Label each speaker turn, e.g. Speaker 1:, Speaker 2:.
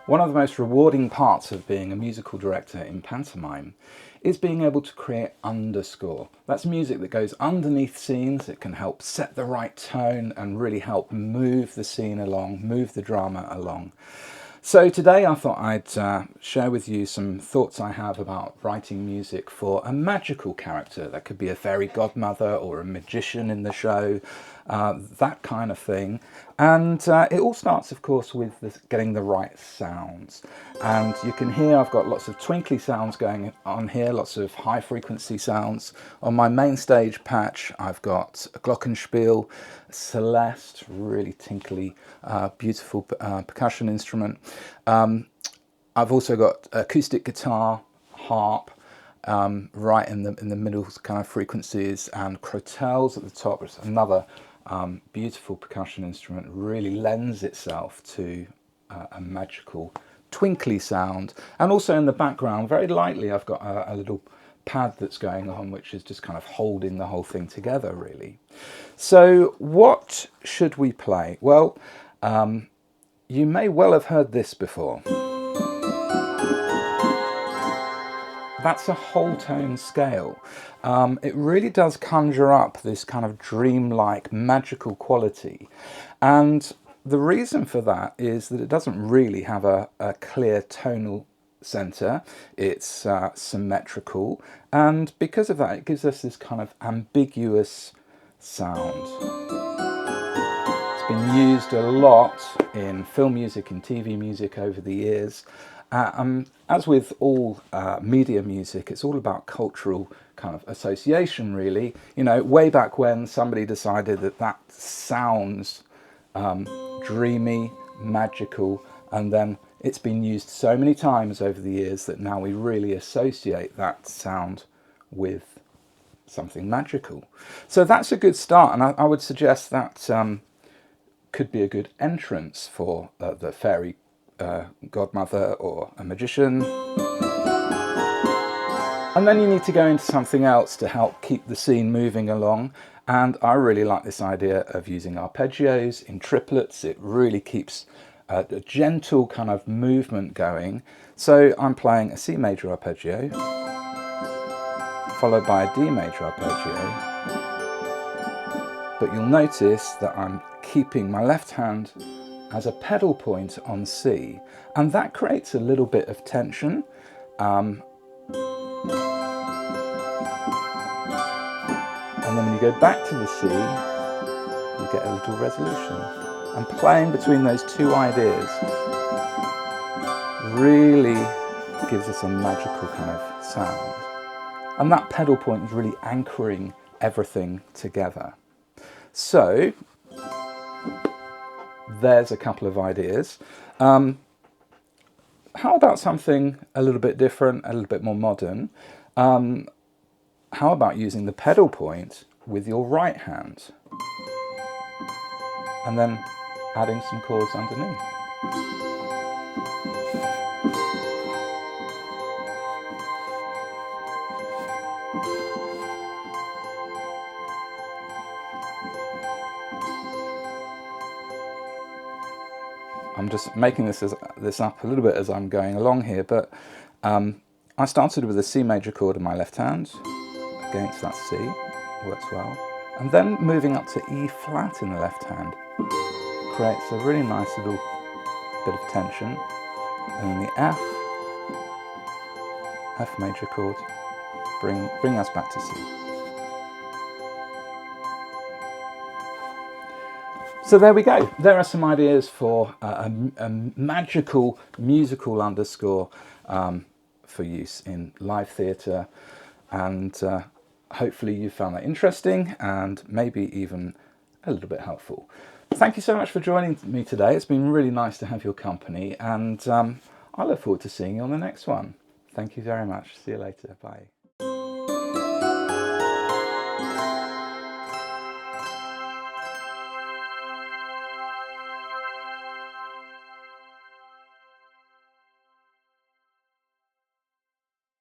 Speaker 1: One of the most rewarding parts of being a musical director in pantomime is being able to create underscore. That's music that goes underneath scenes. It can help set the right tone and really help move the scene along, move the drama along. So today I thought I'd share with you some thoughts I have about writing music for a magical character. That could be a fairy godmother or a magician in the show, that kind of thing. And it all starts, of course, with getting the right sounds. And you can hear I've got lots of twinkly sounds going on here, lots of high frequency sounds. On my MainStage patch, I've got a glockenspiel, celeste, really tinkly, beautiful percussion instrument. I've also got acoustic guitar, harp, right in the middle kind of frequencies, and crotales at the top. It's another beautiful percussion instrument. Really lends itself to a magical twinkly sound. And also in the background, very lightly, I've got a little pad that's going on, which is just kind of holding the whole thing together, really. So what should we play? Well, you may well have heard this before. That's a whole tone scale. It really does conjure up this kind of dreamlike, magical quality. And the reason for that is that it doesn't really have a clear tonal center. It's symmetrical. And because of that, it gives us this kind of ambiguous sound. It's been used a lot in film music and TV music over the years. As with all media music, it's all about cultural kind of association, really. You know, way back when somebody decided that sounds dreamy, magical, and then it's been used so many times over the years that now we really associate that sound with something magical. So that's a good start, and I would suggest that could be a good entrance for the fairy godmother or a magician. And then you need to go into something else to help keep the scene moving along. And I really like this idea of using arpeggios in triplets. It really keeps a gentle kind of movement going. So I'm playing a C major arpeggio, followed by a D major arpeggio. But you'll notice that I'm keeping my left hand as a pedal point on C, and that creates a little bit of tension. And then when you go back to the C, you get a little resolution. And playing between those two ideas really gives us a magical kind of sound. And that pedal point is really anchoring everything together. So there's a couple of ideas. How about something a little bit different, a little bit more modern? How about using the pedal point with your right hand and then adding some chords underneath? I'm just making this up a little bit as I'm going along here, but I started with a C major chord in my left hand against that C, works well, and then moving up to E flat in the left hand creates a really nice little bit of tension, and then the F major chord, bring us back to C. So there we go. There are some ideas for a magical musical underscore for use in live theatre, and hopefully you found that interesting and maybe even a little bit helpful. Thank you so much for joining me today. It's been really nice to have your company, and I look forward to seeing you on the next one. Thank you very much. See you later. Bye.